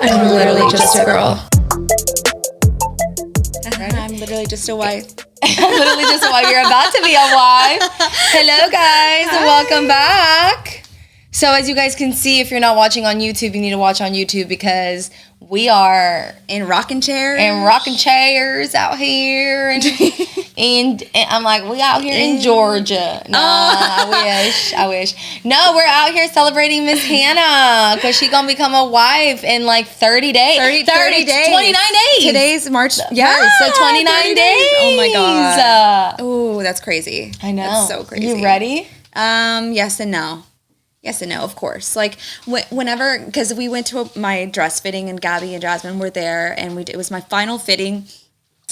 I'm literally just a girl. I'm literally just a wife. I'm literally just a wife. You're about to be a wife. Hello, guys, and welcome back. So as you guys can see, if you're not watching on YouTube, you need to watch on YouTube because we are in rocking chairs out here, and I'm like, we out here in Georgia. No, I wish. No, we're out here celebrating Miss Hannah because she's gonna become a wife in like 30 days. 30 days. 29 days. Today's March. Yeah, so 29 days. Oh my god. Oh, that's crazy. I know. That's so crazy. You ready? Yes and no. Yes and no, of course. Like, whenever, because we went to my dress fitting, and Gabby and Jasmine were there, and it was my final fitting,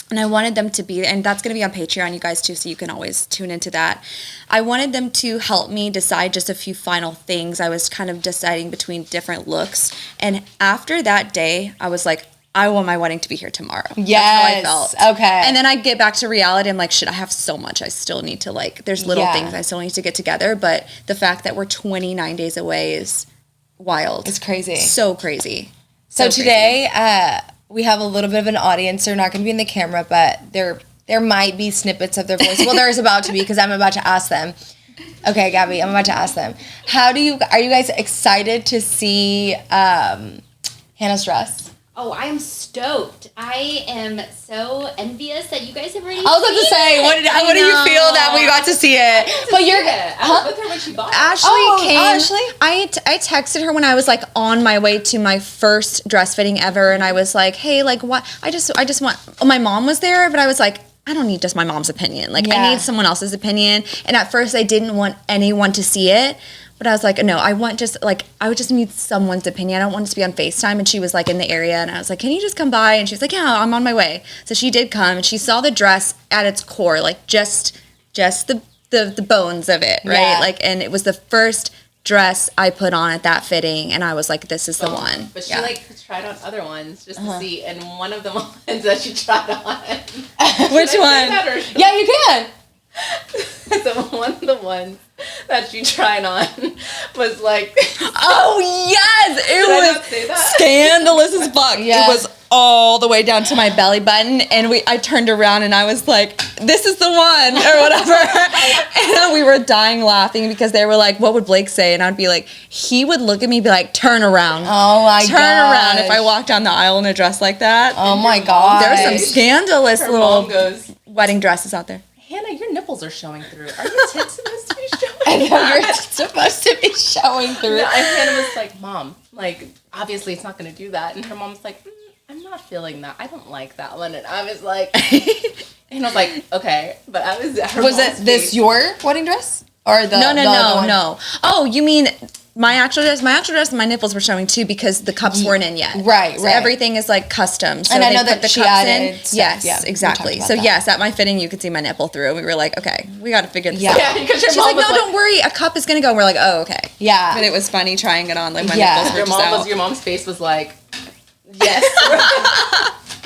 and I wanted them to be, and that's going to be on Patreon, you guys, too, so you can always tune into that. I wanted them to help me decide just a few final things. I was kind of deciding between different looks, and after that day, I was like, I want my wedding to be here tomorrow. Yes. That's how I felt. Okay. And then I get back to reality. I'm like, shit, I have so much. I still need to, like, there's little things I still need to get together. But the fact that we're 29 days away is wild. It's crazy. So crazy. So today, we have a little bit of an audience. They're not going to be in the camera, but there might be snippets of their voice. Well, there's about to be because I'm about to ask them. Okay, Gabby, I'm about to ask them. Are you guys excited to see Hannah's dress? Oh, I am stoked. I am so envious that you guys have already I was about to say, what do you feel that we got to see it? I was with her when she bought it. Ashley came. Ashley? I texted her when I was like on my way to my first dress fitting ever, and I was like, hey, like what? I just want. Oh, my mom was there, but I was like, I don't need just my mom's opinion. Like I need someone else's opinion. And at first, I didn't want anyone to see it. But I was like, no, I would just need someone's opinion. I don't want it to be on FaceTime. And she was like in the area, and I was like, can you just come by? And she was like, yeah, I'm on my way. So she did come, and she saw the dress at its core, like just the bones of it, right? Yeah. Like, and it was the first dress I put on at that fitting, and I was like, this is the one. But she tried on other ones just to see, and one of the ones that she tried on. Which one? Yeah, you can. So one of the ones that she tried on was like, oh yes, it was scandalous as fuck. Yeah. It was all the way down to my belly button, and I turned around and I was like, this is the one or whatever. And we were dying laughing because they were like, what would Blake say? And I'd be like, he would look at me and be like, turn around. Oh my god. Turn around if I walk down the aisle in a dress like that. Oh my god. There's some scandalous her little mom goes, wedding dresses out there. Hannah, your nipples are showing through. Are your tits supposed to be showing? I know you're supposed to be showing through. No, and Hannah was like, Mom, like, obviously it's not going to do that. And her mom was like, I'm not feeling that. I don't like that one. And I was like, and I was like, okay. But I was at her Was mom's it this face. your wedding dress? Or the No. Oh, you mean my actual dress, my nipples were showing too because the cups weren't in yet. Right, so right. everything is like custom. So And I they know put that the she cups added in. stuff. Yes, Yeah, we exactly. talked So about that. yes, at my fitting you could see my nipple through. We were like, okay, we got to figure this out. Yeah, because your She's mom like, was no, don't worry, a cup is gonna go. We're like, oh, okay. Yeah. But it was funny trying it on. Like my Yeah. nipples were just out. Your mom's face was like, yes.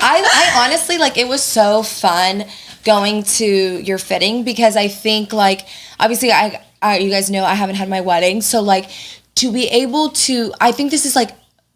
I honestly, like, it was so fun going to your fitting because I think, like, obviously, I you guys know I haven't had my wedding. So, like, to be able to, I think this is, like,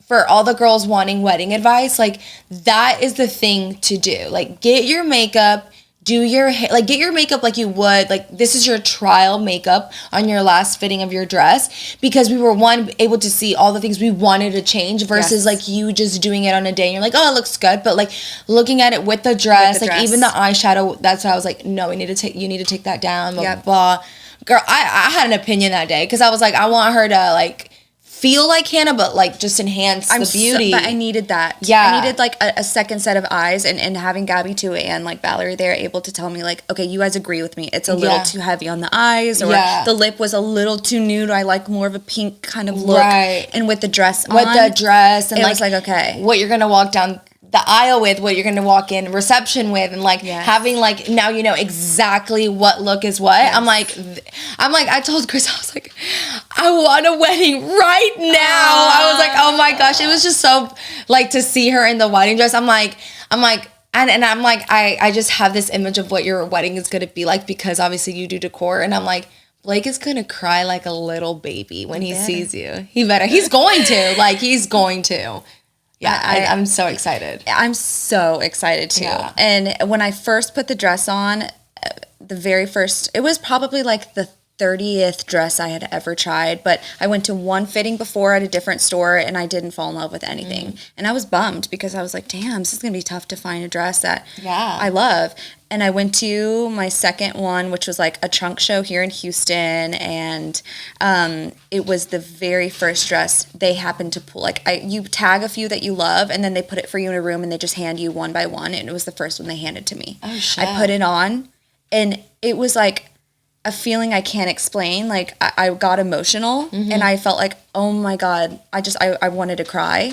for all the girls wanting wedding advice, like, that is the thing to do. Like, get your makeup, do your hair, like, get your makeup like you would, like, this is your trial makeup on your last fitting of your dress because we were, able to see all the things we wanted to change versus, like, you just doing it on a day and you're like, oh, it looks good, but, like, looking at it with the dress, even the eyeshadow, that's why I was like, no, you need to take that down, blah, blah, blah. Girl, I had an opinion that day because I was like, I want her to, like, feel like Hannah, but, like, just enhance the beauty. But I needed that. Yeah. I needed, like, a second set of eyes, and having Gabby, too, and, like, Valerie there able to tell me, like, okay, you guys agree with me. It's a little too heavy on the eyes, or the lip was a little too nude. I like more of a pink kind of look. Right. And with the dress on. With the dress. And, it like, was like, okay. What you're going to walk down the aisle with, what you're going to walk in reception with, and, like, having, like, now you know exactly what look is what. Yes. I'm like, I told Chris, I was like, I want a wedding right now. I was like, oh my gosh. It was just so, like, to see her in the wedding dress. I'm like, I just have this image of what your wedding is going to be like because obviously you do decor. And I'm like, Blake is going to cry like a little baby when he sees you. He's going to. Like, he's going to. Yeah, I'm so excited. I'm so excited too. Yeah. And when I first put the dress on, the very first, it was probably like the 30th dress I had ever tried, but I went to one fitting before at a different store and I didn't fall in love with anything. And I was bummed because I was like, damn, this is going to be tough to find a dress that I love. And I went to my second one, which was like a trunk show here in Houston, and it was the very first dress they happened to pull. Like you tag a few that you love, and then they put it for you in a room, and they just hand you one by one, and it was the first one they handed to me. Oh shit! I put it on, and it was like a feeling I can't explain. Like I got emotional, and I felt like, oh my God, I wanted to cry.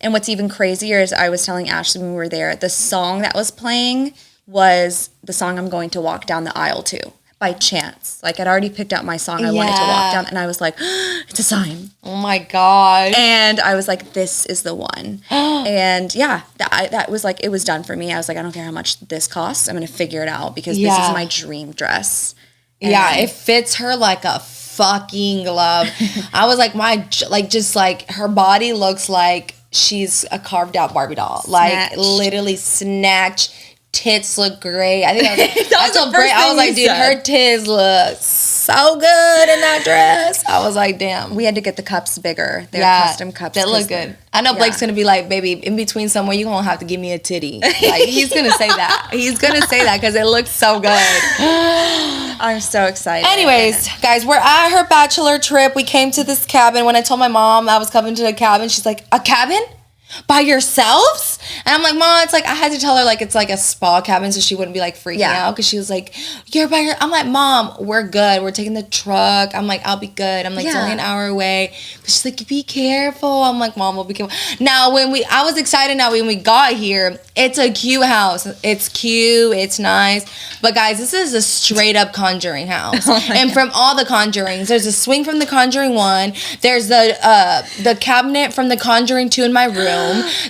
And what's even crazier is I was telling Ashley when we were there, the song that was playing was the song I'm going to walk down the aisle to by chance. Like I'd already picked out my song I wanted to walk down, and I was like, it's a sign. Oh my God. And I was like, this is the one. And yeah, that was like, it was done for me. I was like, I don't care how much this costs. I'm going to figure it out because this is my dream dress. And yeah, it fits her like a fucking glove. I was like, her body looks like she's a carved out Barbie doll. Like literally snatched. Tits look great. I think I was like, dude, her tits look so good in that dress. I was like, damn. We had to get the cups bigger. They're custom cups. That look good. I know Blake's gonna be like, baby, in between somewhere, you're gonna have to give me a titty. Like he's gonna say that. He's gonna say that because it looks so good. I'm so excited. Anyways, guys, we're at her bachelor trip. We came to this cabin. When I told my mom I was coming to the cabin, she's like, a cabin? By yourselves? And I'm like, Mom, it's like, I had to tell her like it's like a spa cabin so she wouldn't be like freaking out, because she was like, you're by your, I'm like, Mom, we're good, we're taking the truck. I'm like, I'll be good. I'm like, it's only an hour away. But she's like, be careful. I'm like, Mom, we'll be careful. Now I was excited now when we got here. It's a cute house. It's cute, it's nice, but guys, this is a straight up Conjuring house. And from all the Conjurings, there's a swing from the Conjuring 1, there's the cabinet from the Conjuring 2 in my room.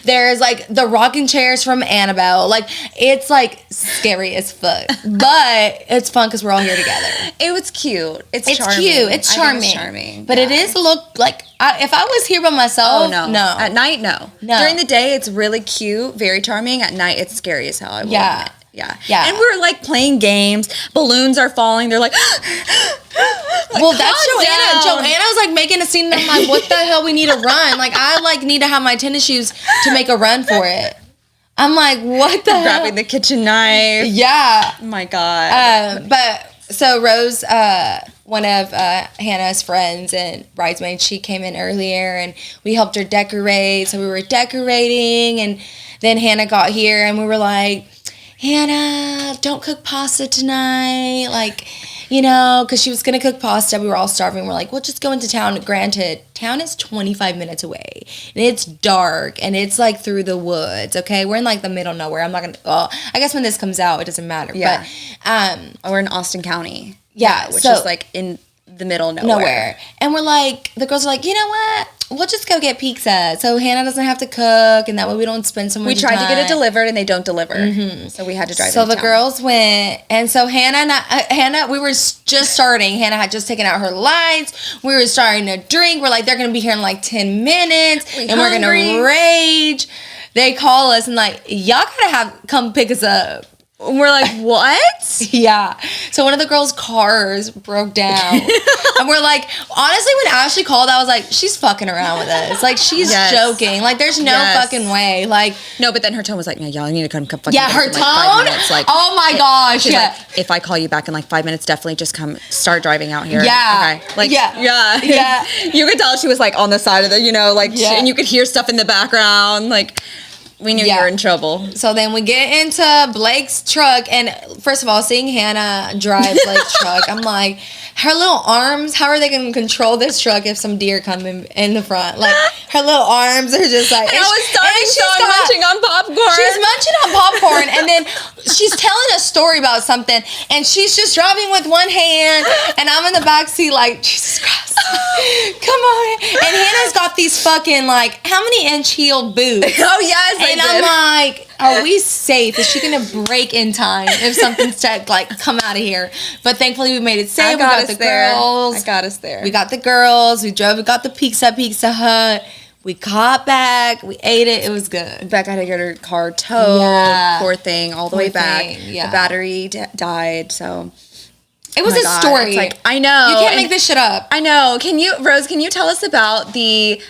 There's like the rocking chairs from Annabelle. Like it's like scary as fuck, but it's fun because we're all here together. It was cute. It's charming. Cute. It's charming. It's charming. But it is look like if I was here by myself. Oh no. At night, no. During the day, it's really cute, very charming. At night, it's scary as hell. I will admit. Yeah. And we're like playing games. Balloons are falling. They're like, well, that's Joanna. Joanna's like making a scene. And I'm like, what the hell? We need to run. Like, I like need to have my tennis shoes to make a run for it. I'm like, what the hell? Grabbing the kitchen knife. Yeah. Oh my God. But so Rose, one of Hannah's friends and bridesmaids, she came in earlier and we helped her decorate. So we were decorating, and then Hannah got here and we were like, Hannah, don't cook pasta tonight. Like, you know, because she was going to cook pasta. We were all starving. We're like, we'll just go into town. Granted, town is 25 minutes away. And it's dark. And it's like through the woods, okay? We're in like the middle of nowhere. I'm not going to, well, I guess when this comes out, it doesn't matter. Yeah. But we're in Austin County. Yeah. Which is like in the middle of nowhere. And we're like, the girls are like, you know what? We'll just go get pizza. So Hannah doesn't have to cook, and that way we don't spend so much time. We tried to get it delivered, and they don't deliver. Mm-hmm. So we had to drive. So the girls went, and so Hannah, we were just starting. Hannah had just taken out her lights. We were starting to drink. We're like, they're going to be here in like 10 minutes, and we're going to rage. They call us, and like, y'all got to come pick us up. And we're like, what? Yeah. So one of the girls' cars broke down. And we're like, honestly, when Ashley called, I was like, she's fucking around with us. Like, she's joking. Like, there's no fucking way. Like, no, but then her tone was like, yeah, y'all need to come fucking her in, tone? like, 5 minutes. Like, oh my gosh. She's like, if I call you back in like 5 minutes, definitely just come start driving out here. Yeah. Okay. Like, yeah. You could tell she was like on the side of the, you know, like, and you could hear stuff in the background. Like, we knew you were in trouble. So then we get into Blake's truck, and first of all, seeing Hannah drive Blake's truck, I'm like, her little arms, how are they going to control this truck if some deer come in the front? Like, her little arms are just like... And I was starting munching on popcorn. She's munching on popcorn, and then she's telling a story about something, and she's just driving with one hand, and I'm in the back seat like, Jesus Christ, come on. And Hannah's got these fucking, like, how many inch heel boots? Oh, yes, and I'm like, are we safe? Is she gonna break in time if something's like come out of here? But thankfully we made it safe. We got the girls. I got us there. We got the girls. We drove. We got the Pizza Hut. We got back. We ate it. It was good. Becca had to get her car towed. Yeah. Poor thing, all the way back. Yeah. The battery died, so... It was Oh my a God, story. it's like, I know. You can't and- make this shit up. I know. Rose, can you tell us about the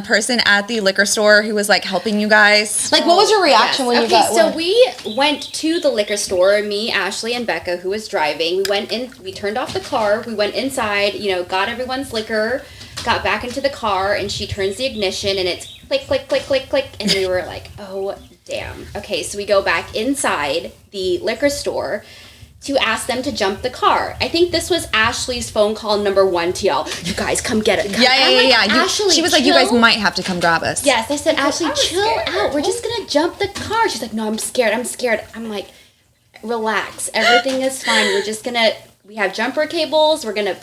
person at the liquor store who was like helping you guys? Like, what was your reaction when you got... So we went to the liquor store, me, Ashley, and Becca, who was driving. We went in, we turned off the car, we went inside, got everyone's liquor, got back into the car, and she turns the ignition, and it's click, click, click, click, click, and we were like, oh, damn. Okay, so we go back inside the liquor store to ask them to jump the car. I think this was Ashley's phone call number 1 to y'all. You guys come get it. Yeah. Ashley, she was like, you guys might have to come grab us. Yes, I said, Ashley, chill scared. out. We're just gonna jump the car. She's like, no, I'm scared. I'm like, relax. Everything is fine. We have jumper cables. We're gonna,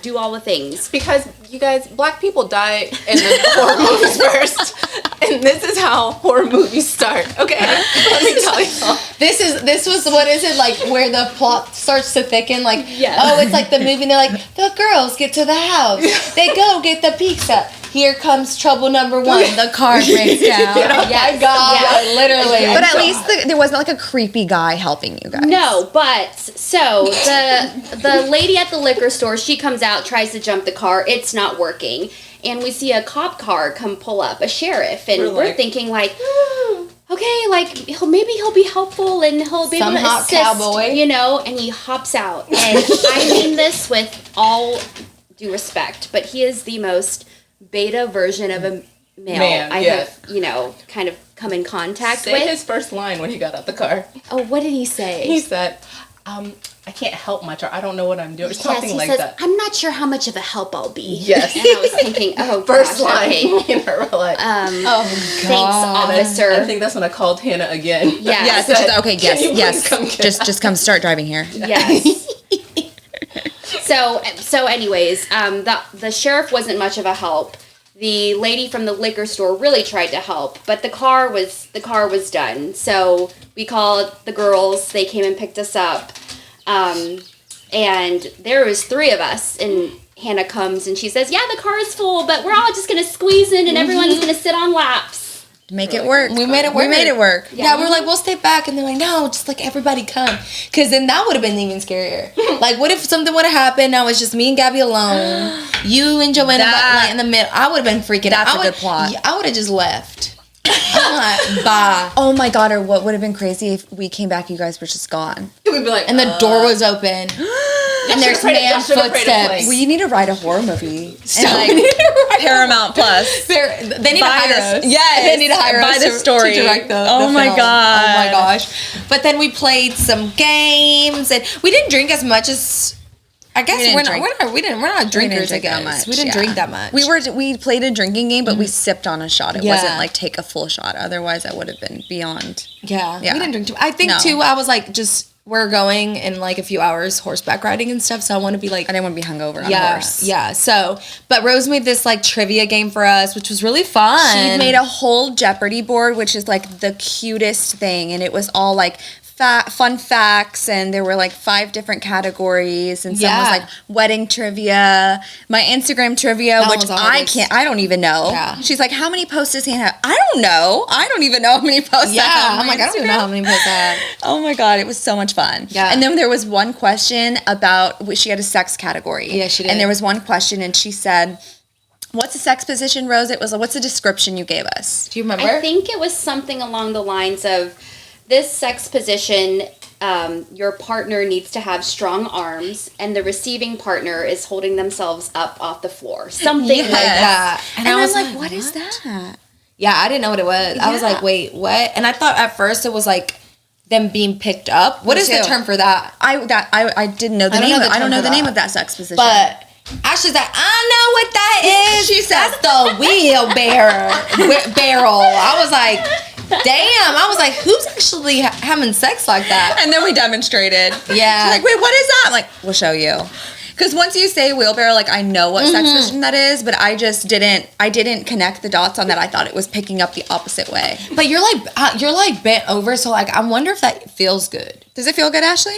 do all the things. Because you guys, black people die in the horror movies first, and this is how horror movies start. Okay, let me tell you. This was what is it like where the plot starts to thicken? Like, Yes. oh, it's like the movie. And they're like, the girls get to the house. They go get the pizza. Here comes trouble number 1. The car breaks down. Oh my God, Yeah. literally. But at least there wasn't like a creepy guy helping you guys. No, but so the lady at the liquor store, she comes out, tries to jump the car. It's not working, and we see a cop car come pull up, a sheriff, and we're thinking like, okay, like maybe he'll be helpful and he'll be Some able to hot assist, cowboy. And he hops out, and I mean this with all due respect, but he is the most beta version of a male I have, kind of come in contact Say with. his first line when he got out the car. Oh, what did he say? He said, I can't help much, or I don't know what I'm doing, or something he like says, that. I'm not sure how much of a help I'll be. Yes. And I was thinking, oh, First gosh, line. okay. Me and her were like, Thanks, God. officer. I think that's when I called Hannah again. Yeah. Yes. Said, Okay. "Can you Yes. please come Yes. get Just come start driving here. Yes. So anyways, the sheriff wasn't much of a help. The lady from the liquor store really tried to help, but the car was done. So we called the girls. They came and picked us up. And there was 3 of us, and Hannah comes and she says, yeah, the car is full, but we're all just going to squeeze in and everyone's going to sit on laps. Make it work. We made it work. We made it work. Yeah, we were like, we'll stay back. And they're like, no, just like everybody come. Because then that would have been even scarier. Like, what if something would have happened? Now it's just me and Gabby alone. You and Joanna like in the middle. I would have been freaking out. That's a good plot. I would have just left. I'm like, bye. Oh my God, or what would have been crazy if we came back, you guys were just gone. We'd be like, And the door was open. And there's man footsteps. We need to write a horror movie. And like Paramount Plus. They need to Buy hire us. Yes. They need to hire Buy us the to story. direct the Oh the my film. God. Oh my gosh. But then we played some games and we didn't drink as much as I guess we're not drinkers, I drink that guess. much, We didn't yeah. drink that much. We played a drinking game, but we sipped on a shot. It Yeah. wasn't like take a full shot. Otherwise, I would have been beyond. Yeah. Yeah. We didn't drink too I think No. too I was like we're going in like a few hours horseback riding and stuff, so I want to be like I didn't want to be hungover on a horse. Yeah. So, but Rose made this like trivia game for us, which was really fun. She made a whole Jeopardy board, which is like the cutest thing, and it was all like fun facts, and there were like 5 different categories, and some Yeah. was like wedding trivia, my Instagram trivia, That which was the hardest. I don't even know. Yeah. She's like, how many posts does Hannah have? I don't know. I don't even know how many posts I Yeah. have on I'm my like, I don't even Instagram. know how many posts I have. Oh my God, it was so much fun. Yeah. And then there was one question about, she had a sex category. Yeah, she did. And there was one question, and she said, what's a sex position, Rose? It was, what's the description you gave us? Do you remember? I think it was something along the lines of this sex position. Your partner needs to have strong arms, and the receiving partner is holding themselves up off the floor. Something Yes. like that. And And I I was was like, what is that? Yeah, I didn't know what it was. I was Yeah. like, wait, what? And I thought at first it was like them being picked up. What Me is the too. term for that? I didn't know the I don't name. know the I don't term know for the name that. of that sex position. But Ashley's like, I know what that is. She said- That's the wheelbarrow barrel. I was like, damn. I was like, who's actually having sex like that? and then we demonstrated. Yeah. She's like, wait, what is that? I'm like, we'll show you. Because once you say wheelbarrow, like I know what sex position that is, but I just didn't connect the dots on that. I thought it was picking up the opposite way. But you're like bent over, so like I wonder if that feels good. Does it feel good, Ashley?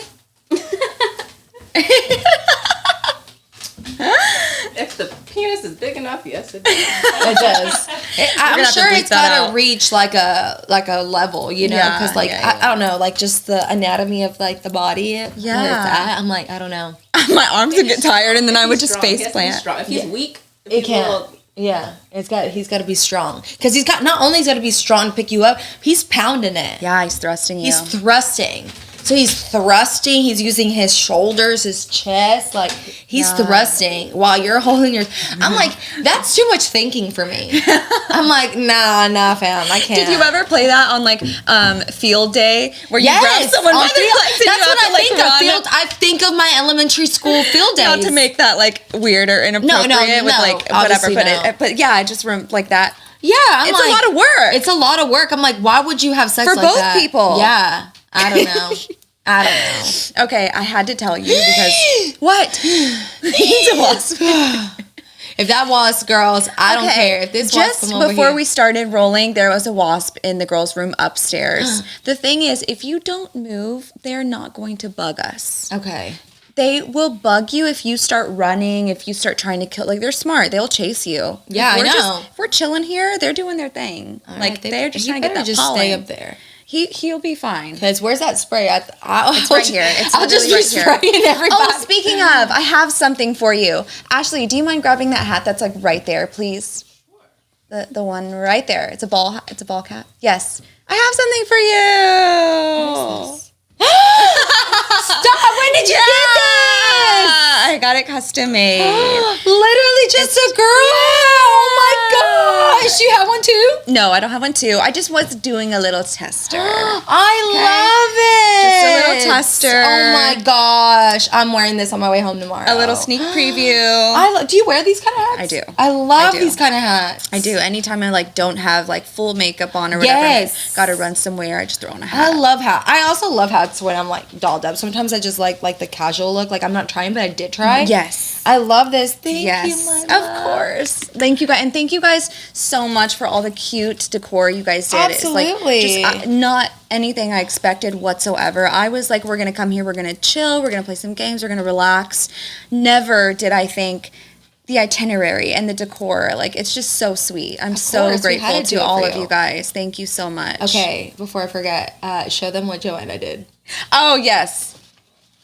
If the penis is big enough, yes, it does. It does. I'm sure it's got to reach like a level, you know, because I don't know, like just the anatomy of like the body. Yeah. I'm like, I don't know. My arms would get tired, and then I would just face plant. If he's weak, it can't. Yeah, he's got to be strong because he's got not only he's got to be strong to pick you up, he's pounding it. Yeah, he's thrusting you. He's thrusting. So he's thrusting. He's using his shoulders, his chest, like he's thrusting while you're holding your. I'm like, that's too much thinking for me. I'm like, nah, fam, I can't. Did you ever play that on like field day where you grab someone by their legs and that's you what have to, I think run? of. Field. I think of my elementary school field days. Not to make that like weird or inappropriate with like whatever, but yeah, I just like that. Yeah, it's a lot of work. It's a lot of work. I'm like, why would you have sex for like that? both people? Yeah, I don't know. Okay, I had to tell you because what? It's a wasp. If that wasp, girls, I don't care. If this wasp just before we started rolling, there was a wasp in the girls' room upstairs. The thing is, if you don't move, they're not going to bug us. Okay. They will bug you if you start running, if you start trying to kill. Like, they're smart. They'll chase you. Yeah, I know. If we're chilling here, they're doing their thing. All like, right, they're just trying to get that just pollen. stay up there. He'll be fine. Because where's that spray? It's right here. I'll just be spraying everybody. Oh, speaking of, I have something for you. Ashley, do you mind grabbing that hat that's like right there, please? The one right there. It's a ball cap. Yes. I have something for you. Stop! When did you get this? I got it custom made. Literally just a girl. Oh my gosh! You have one too? No, I don't have one too. I just was doing a little tester. I love it. Just a little tester. Oh my gosh! I'm wearing this on my way home tomorrow. A little sneak preview. Do you wear these kind of hats? I do. I love these kind of hats. I do. Anytime I like don't have like full makeup on or whatever, yes. Got to run somewhere, I just throw on a hat. I love hats. I also love hats when I'm like dolled up. Sometimes I just like the casual look. Like I'm not trying, but I did try. Yes. I love this. Thank you, my love. Of course. Thank you guys. And thank you guys so much for all the cute decor you guys did. Absolutely. It's like not anything I expected whatsoever. I was like, we're going to come here, we're going to chill, we're going to play some games, we're going to relax. Never did I think the itinerary and the decor, like it's just so sweet. I'm so grateful to all of you guys. Thank you so much. Okay, before I forget, show them what Joanna did. Oh, yes.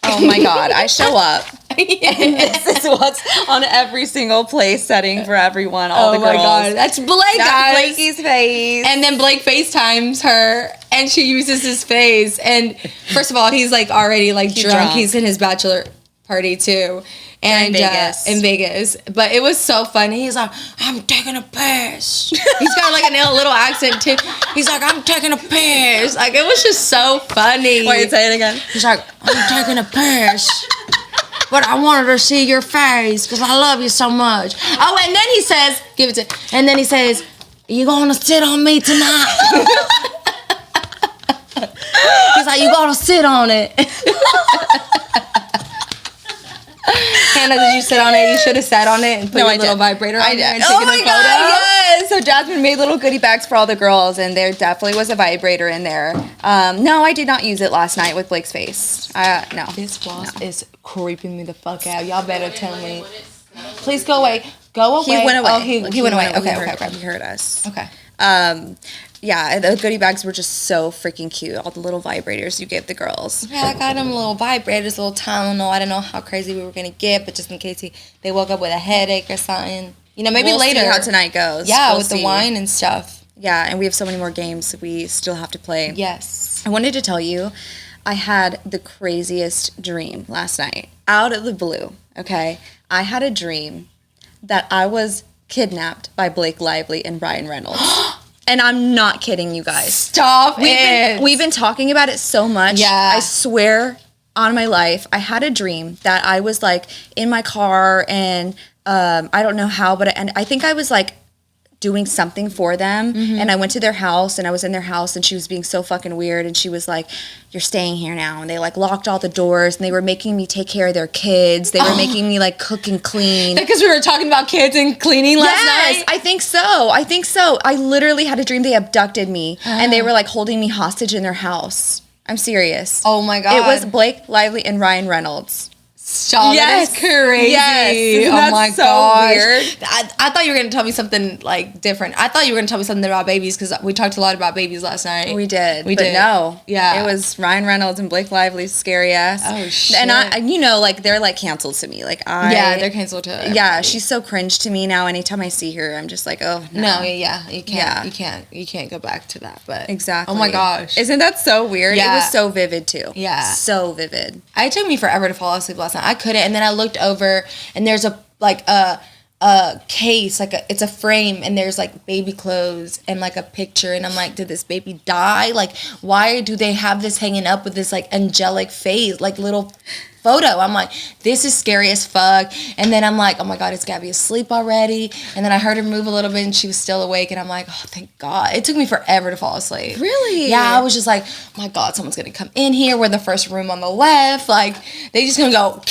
Oh my God, I show up. Yes. This is what's on every single place setting for everyone. All the girls. Oh my God, that's Blake, guys. Blakey's face. And then Blake FaceTimes her, and she uses his face. And first of all, he's like already like drunk. He's in his bachelor party too. And in Vegas. But it was so funny. He's like, I'm taking a piss. He's got like a little accent too. He's like, I'm taking a piss. Like it was just so funny. Wait, say it again. He's like, I'm taking a piss. But I wanted to see your face because I love you so much. Oh, and then he says, give it to, and then he says, you gonna sit on me tonight? He's like, you gonna sit on it. Hannah, did you sit on it? You should have sat on it and put your little vibrator on there and taken a photo. Yes. So Jasmine made little goodie bags for all the girls, and there definitely was a vibrator in there. No, I did not use it last night with Blake's face. No. This wasp is creeping me the fuck out. Y'all better tell me. Please go away. Go away. He went away. Oh, he went away. Okay. He heard us. Okay. Yeah, the goodie bags were just so freaking cute. All the little vibrators you gave the girls. Yeah, I got them little vibrators, little Tylenol. I don't know how crazy we were going to get, but just in case they woke up with a headache or something. You know, maybe we'll later. See how tonight goes. Yeah, with the wine and stuff. Yeah, and we have so many more games we still have to play. Yes. I wanted to tell you, I had the craziest dream last night. Out of the blue, okay? I had a dream that I was kidnapped by Blake Lively and Ryan Reynolds. And I'm not kidding you guys. Stop it. We've been talking about it so much. Yeah. I swear on my life, I had a dream that I was like in my car and I don't know how, but I think I was like doing something for them. Mm-hmm. And I went to their house and I was in their house and she was being so fucking weird. And she was like, you're staying here now. And they like locked all the doors and they were making me take care of their kids. They were making me like cook and clean. Because we were talking about kids and cleaning last night? Yes, I think so. I literally had a dream they abducted me and they were like holding me hostage in their house. I'm serious. Oh my God. It was Blake Lively and Ryan Reynolds. Shaw, Yes. that is crazy. Yes. Isn't Oh that my so gosh. weird? I thought you were going to tell me something like different. I thought you were going to tell me something about babies because we talked a lot about babies last night. We did. We but did. No. Yeah. It was Ryan Reynolds and Blake Lively's scary ass. Oh, shit. And like, they're like canceled to me. Like, Yeah, they're canceled to everybody. Yeah, she's so cringe to me now. Anytime I see her, I'm just like, oh, no. No, yeah, you can't. Yeah. You can't go back to that. But Exactly. Oh my gosh. Isn't that so weird? Yeah. It was so vivid, too. Yeah. So vivid. It took me forever to fall asleep last night. I couldn't, and then I looked over, and there's a case, it's a frame, and there's like baby clothes and like a picture, and I'm like, did this baby die? Like, why do they have this hanging up with this like angelic face, like little photo? I'm like, this is scary as fuck. And then I'm like, oh my god, is Gabby asleep already? And then I heard her move a little bit, and she was still awake, and I'm like, oh, thank God. It took me forever to fall asleep. Really? Yeah, I was just like, oh my god, someone's gonna come in here. We're the first room on the left. Like, they just gonna go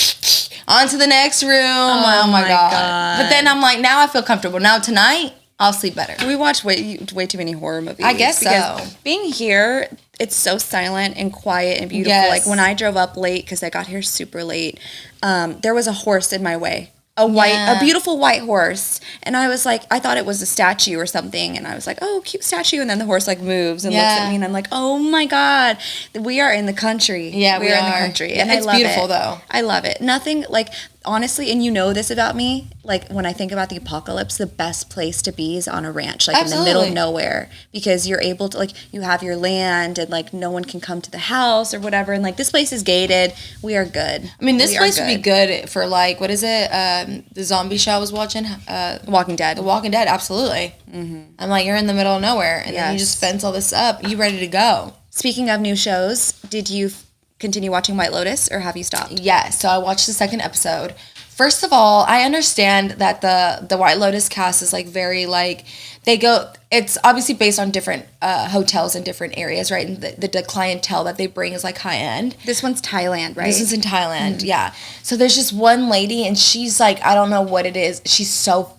on to the next room. Oh my god. But then I'm like, now I feel comfortable. Now tonight, I'll sleep better. We watch way too many horror movies. I guess so. Being here, it's so silent and quiet and beautiful. Yes. Like when I drove up late, because I got here super late, there was a horse in my way. A beautiful white horse. And I was like, I thought it was a statue or something. And I was like, oh, cute statue. And then the horse like moves and looks at me. And I'm like, oh my God, we are in the country. Yeah, we are are. in the country. And it's I love beautiful, it. though. I love it. Nothing like, honestly, and you know this about me, like when I think about the apocalypse, the best place to be is on a ranch, like in the middle of nowhere, because you're able to, like, you have your land and like no one can come to the house or whatever. And like this place is gated. We are good. I mean, this place would be good for like, what is it? The zombie show I was watching? Walking Dead. The Walking Dead, absolutely. Mm-hmm. I'm like, you're in the middle of nowhere, and then you just fence all this up. You ready to go? Speaking of new shows, did you continue watching White Lotus or have you stopped? Yes, so I watched the second episode. First of all, I understand that the White Lotus cast is like very like, it's obviously based on different hotels in different areas, right? And the clientele that they bring is like high end. This one's Thailand, right? This is in Thailand, yeah. So there's just one lady, and she's like, I don't know what it is. She's so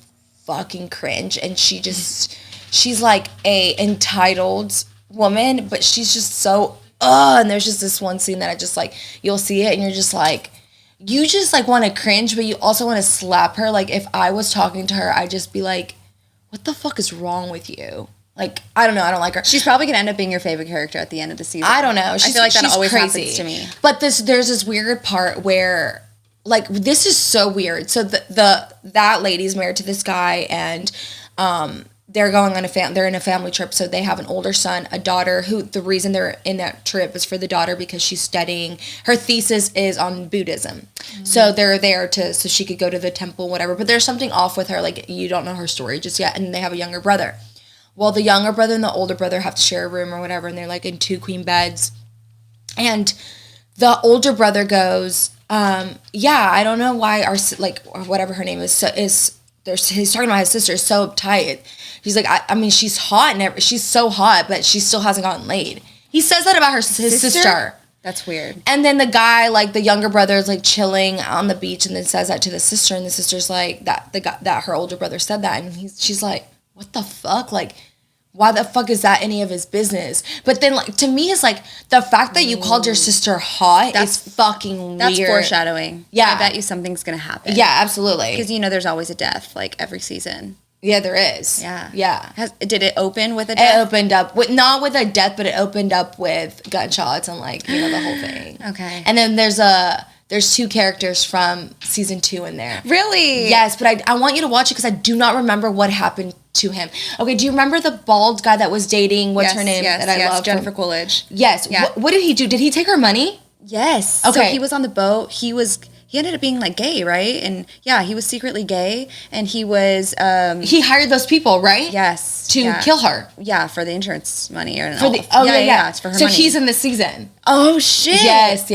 fucking cringe, and she's like a entitled woman, but she's just so, and there's just this one scene that I just like, you'll see it, and you're just like, you just like want to cringe, but you also want to slap her. Like if I was talking to her, I'd just be like, what the fuck is wrong with you? Like, I don't know. I don't like her. She's probably going to end up being your favorite character at the end of the season. I don't know. I feel like that always crazy. happens to me. But there's this weird part where, like, this is so weird. So that lady's married to this guy, and they're going on they're in a family trip. So they have an older son, a daughter, who the reason they're in that trip is for the daughter because she's studying, her thesis is on Buddhism. Mm-hmm. So they're there so she could go to the temple, whatever. But there's something off with her, like you don't know her story just yet. And they have a younger brother. Well, the younger brother and the older brother have to share a room or whatever. And they're like in 2 queen beds. And the older brother goes, I don't know why whatever her name is he's talking about his sister is so uptight. He's like, I mean, she's hot and she's so hot, but she still hasn't gotten laid. He says that about his sister. That's weird. And then the guy, like the younger brother, is like chilling on the beach, and then says that to the sister, and the sister's like that her older brother said that, and she's like, what the fuck, like. Why the fuck is that any of his business? But then, like, to me, it's like the fact that you called your sister hot is fucking weird. That's foreshadowing. Yeah. I bet you something's going to happen. Yeah, absolutely. Because, there's always a death, like, every season. Yeah, there is. Yeah. Yeah. Did it open with a death? It opened up with, not with a death, but it opened up with gunshots and, like, the whole thing. Okay. And then there's 2 characters from season 2 in there. Really? Yes, but I want you to watch it because I do not remember what happened to him. Okay, do you remember the bald guy that was dating, what's her name? Yes, that I love? Jennifer Coolidge. Yes. Yeah. What did he do? Did he take her money? Yes. Okay. So he was on the boat. He ended up being like gay, right? And yeah, he was secretly gay, and he was he hired those people, right? Yes. To kill her. Yeah, for the insurance money or Yeah. it's for her so money. he's in this season. Oh shit. Yes.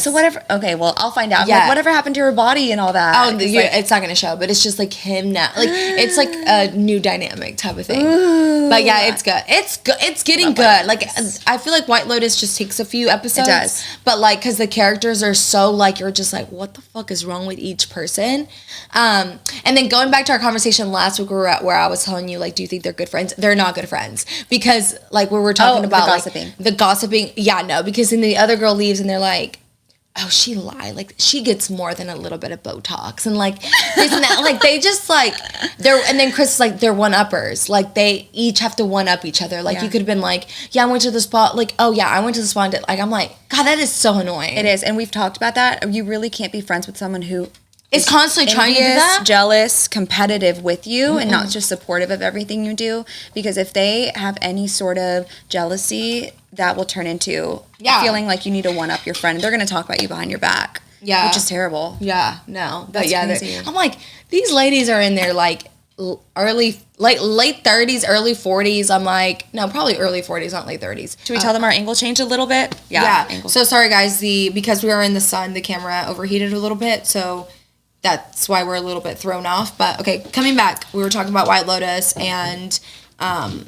So whatever. Okay, well I'll find out. Yeah. Like, whatever happened to her body and all that? Oh, it's not gonna show, but it's just like him now. Like it's like a new dynamic type of thing. Ooh. But yeah, it's good. It's good. It's getting good. Like I feel like White Lotus just takes a few episodes. It does. But like, because the characters are so like, you're just like, what the fuck is wrong with each person? And then going back to our conversation last week where I was telling you, like, do you think they're good friends? They're not good friends because like we were talking about the gossiping. Like, the gossiping. Yeah, no, because then the other girl leaves and they're like, oh, she lied. Like, she gets more than a little bit of Botox. And, like, this and that. Like, they just, like, and then Chris is like, they're one-uppers. Like, they each have to one-up each other. Like, you could have been like, yeah, I went to the spa. Like, oh, yeah, I went to the spa. And like, I'm like, God, that is so annoying. It is. And we've talked about that. You really can't be friends with someone who is constantly trying to do that. Jealous, competitive with you, and not just supportive of everything you do. Because if they have any sort of jealousy, that will turn into feeling like you need to one-up your friend. They're going to talk about you behind your back. Yeah. Which is terrible. Yeah, no. That's crazy. I'm like, these ladies are in their, like, late 30s, early 40s. I'm like, no, probably early 40s, not late 30s. Should we tell them our angle changed a little bit? Yeah. So sorry, guys. Because we are in the sun, the camera overheated a little bit, so that's why we're a little bit thrown off. But, okay, coming back, we were talking about White Lotus and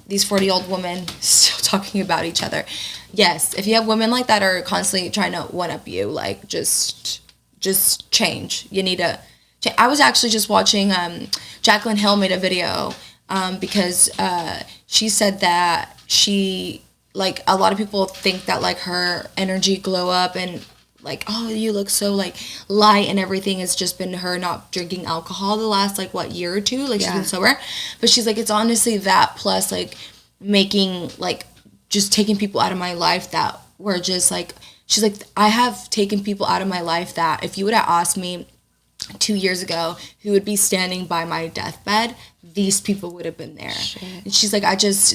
these 40-year-old women still talking about each other. Yes, if you have women like that are constantly trying to one-up you, like, just change. You need to change. I was actually just watching, Jaclyn Hill made a video because she said that she, like, a lot of people think that, like, her energy glow up and, like, oh, you look so, like, light and everything has just been her not drinking alcohol the last, like, what, year or two? Like, she's been sober. But she's like, it's honestly that plus, like, making, like, just taking people out of my life that were just, like, she's like, I have taken people out of my life that if you would have asked me 2 years ago who would be standing by my deathbed, these people would have been there. Shit. And she's like,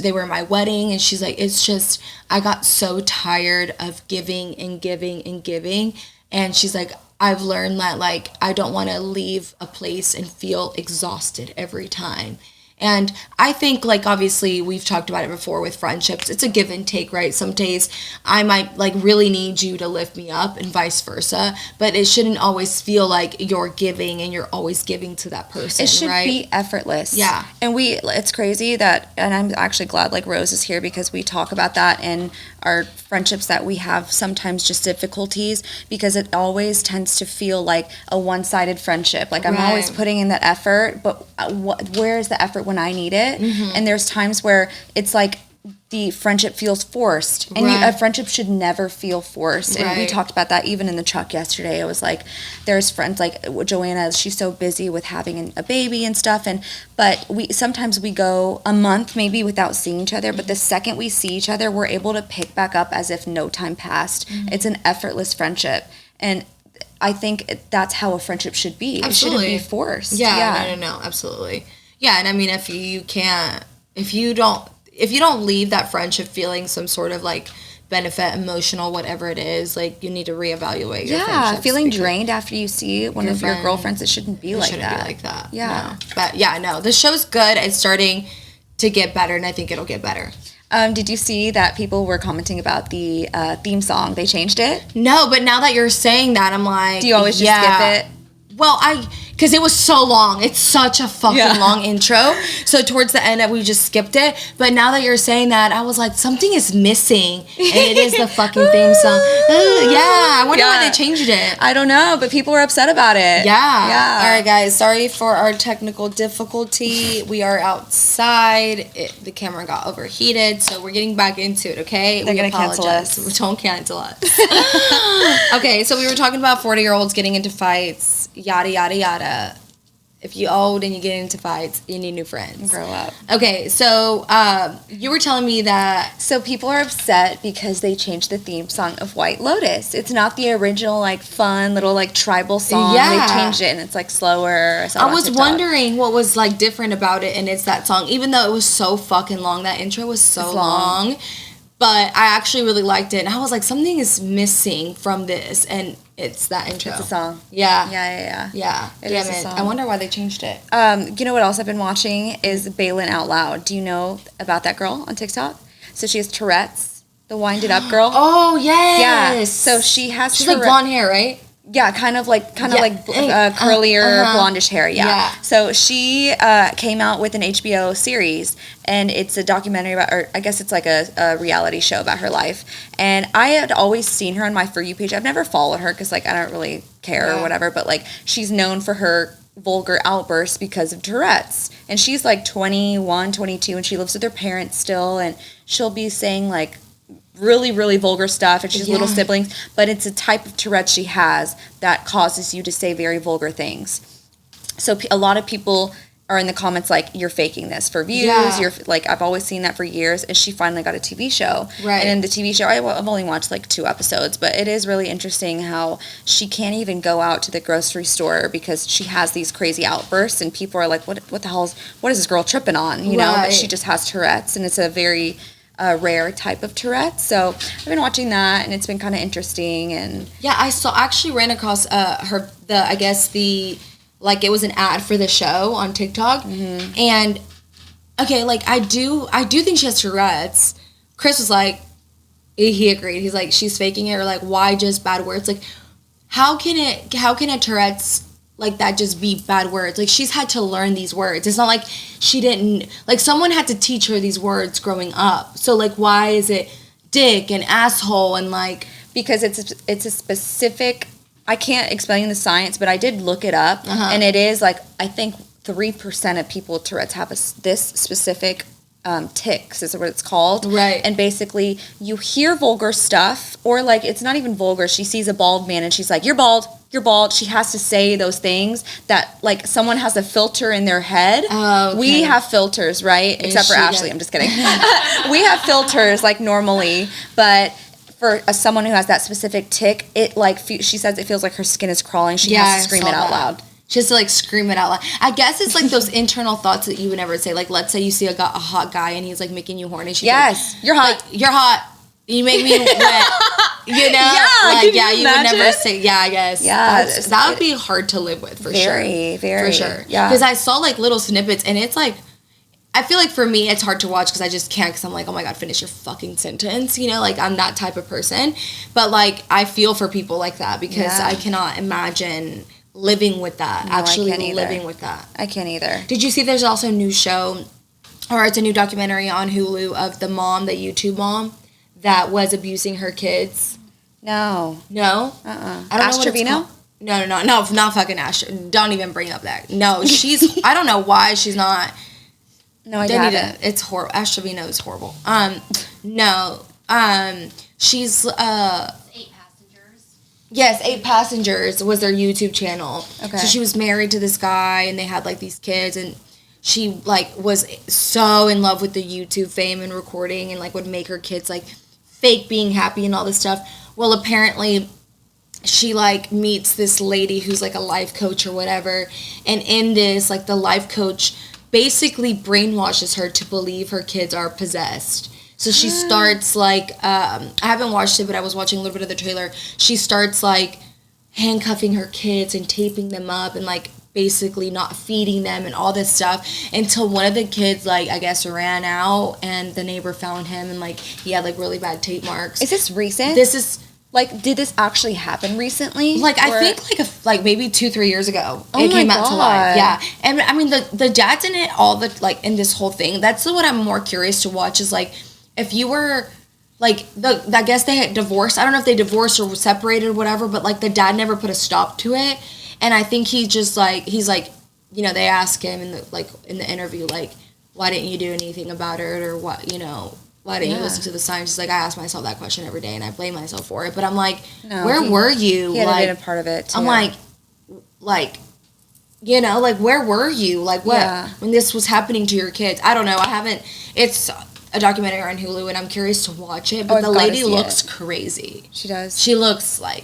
they were at my wedding, and she's like, it's just, I got so tired of giving and giving and giving, and she's like, I've learned that, like, I don't want to leave a place and feel exhausted every time. And I think, like, obviously, we've talked about it before with friendships. It's a give and take, right? Some days I might, like, really need you to lift me up and vice versa. But it shouldn't always feel like you're giving and you're always giving to that person, It should right? be effortless. Yeah. And it's crazy that, and I'm actually glad, like, Rose is here because we talk about that in our friendships that we have sometimes just difficulties because it always tends to feel like a one-sided friendship. Like, I'm always putting in that effort, but where is the effort when I need it? And there's times where it's like the friendship feels forced, and a friendship should never feel forced. And we talked about that even in the truck yesterday. It was like, there's friends like Joanna, she's so busy with having a baby and stuff, but sometimes we go a month maybe without seeing each other, but the second we see each other, we're able to pick back up as if no time passed. It's an effortless friendship, and I think that's how a friendship should be. Absolutely. It shouldn't be forced. No, absolutely. Yeah, and I mean, if you don't leave that friendship feeling some sort of, like, benefit, emotional, whatever it is, like, you need to reevaluate your friendships. Feeling drained after you see one of your girlfriends, it shouldn't be like that. Yeah. No. But, yeah, no, the show's good. It's starting to get better, and I think it'll get better. Did you see that people were commenting about the theme song? They changed it? No, but now that you're saying that, I'm like, do you always just skip it? Well, because it was so long. It's such a fucking long intro. So towards the end, we just skipped it. But now that you're saying that, I was like, something is missing. And it is the fucking theme song. I wonder why they changed it. I don't know, but people were upset about it. Yeah. All right, guys. Sorry for our technical difficulty. We are outside. The camera got overheated. So we're getting back into it, okay? They're going to cancel us. Don't cancel us. Okay, so we were talking about 40-year-olds getting into fights. Yada, yada, yada. If you old and you get into fights, you need new friends. Grow up. Okay, so you were telling me that... So people are upset because they changed the theme song of White Lotus. It's not the original, like, fun little, like, tribal song. Yeah. They changed it, and it's, like, slower. I was wondering what was, like, different about it, and it's that song. Even though it was so fucking long, that intro was so long. But I actually really liked it, and I was like, something is missing from this, and it's that intro. It's a song. Yeah. Yeah. It is a song. I wonder why they changed it. You know what else I've been watching is Bailin Out Loud. Do you know about that girl on TikTok? So she has Tourette's, the winded up girl. Oh, yes. Yeah. So she's like blonde hair, right? Yeah, kind of like curlier, blondish hair. Yeah. So she came out with an HBO series, and it's a documentary about, or I guess it's like a reality show about her life. And I had always seen her on my For You page. I've never followed her because, like, I don't really care or whatever. But, like, she's known for her vulgar outbursts because of Tourette's. And she's like 21, 22, and she lives with her parents still. And she'll be saying, like, really, really vulgar stuff, and she has little Yeah. siblings, but it's a type of Tourette she has that causes you to say very vulgar things. So a lot of people are in the comments like, you're faking this for views. Yeah. You're like, I've always seen that for years, and she finally got a TV show. Right. And in the TV show, I've only watched like 2 episodes, but it is really interesting how she can't even go out to the grocery store because she has these crazy outbursts, and people are like, what the hell what is this girl tripping on? You know, but she just has Tourette's, and it's a very rare type of Tourette. So I've been watching that, and it's been kind of interesting. And Yeah, actually ran across it was an ad for the show on TikTok. Mm-hmm. And okay, like I do think she has Tourette's. Chris was like, he agreed. He's like, she's faking it, or like, why just bad words? Like, how can a Tourette's like that just be bad words? Like, she's had to learn these words. It's not like she didn't, like, someone had to teach her these words growing up. So like, why is it dick and asshole and like, because it's a specific, I can't explain the science, but I did look it up, and it is like, I think 3% of people with Tourette's have this specific tics is what it's called. Right. And basically you hear vulgar stuff, or like, it's not even vulgar. She sees a bald man and she's like, you're bald. She has to say those things that like someone has a filter in their head. Oh, okay. We have filters, right? Except for Ashley. I'm just kidding. We have filters like normally, but for someone who has that specific tic, it like, she says it feels like her skin is crawling. She has to scream it out loud. She has to like scream it out loud. I guess it's like those internal thoughts that you would never say. Like, let's say you see a hot guy and he's like making you horny. She's Yes, like, you're hot. You're hot. You make me wet. You know? Yeah, like, can you would never imagine? say. Yeah, I guess. Yeah, that would be hard to live with for sure. Very. For sure. Yeah. Because I saw like little snippets, and it's like, I feel like for me it's hard to watch because I just can't, because I'm like, oh my god, finish your fucking sentence, you know, like I'm that type of person. But like I feel for people like that, because I cannot imagine living with that. No, actually living with that. I can't either. Did you see there's also a new show, or it's a new documentary on Hulu of the YouTube mom that was abusing her kids? No. No? Uh-uh. I don't know what it's Trevino? called. No, not fucking Ash. Don't even bring up that. No, she's, I don't know why she's not. No, I haven't. It's horrible. Ash Trevino is horrible. No. She's 8 Passengers. Yes, 8 Passengers was their YouTube channel. Okay. So she was married to this guy, and they had like these kids, and she like was so in love with the YouTube fame and recording, and like would make her kids like fake being happy and all this stuff. Well, apparently she like meets this lady who's like a life coach or whatever, and in this, like, the life coach basically brainwashes her to believe her kids are possessed. So she starts like, I haven't watched it, but I was watching a little bit of the trailer. She starts like handcuffing her kids and taping them up and like basically not feeding them and all this stuff, until one of the kids, like, I guess ran out, and the neighbor found him, and like he had like really bad tape marks. Is this recent? This is like, did this actually happen recently? like, I think like maybe 2-3 years ago Oh it my came out to life. God. Yeah. And I mean the dad's in it all the, like, in this whole thing. That's what I'm more curious to watch, is like, if you were like, I guess they had divorced. I don't know if they divorced or separated or whatever, but like the dad never put a stop to it. And I think he just like, he's like, you know, they ask him in the interview, like, why didn't you do anything about it, or what, you know, why didn't you listen to the signs? He's like, I ask myself that question every day, and I blame myself for it. But I'm like, where were you? He had like, been a part of it too. I'm like, you know, like, where were you? Like, what, when this was happening to your kids? I don't know. It's a documentary on Hulu, and I'm curious to watch it. But the lady looks crazy. She does. She looks like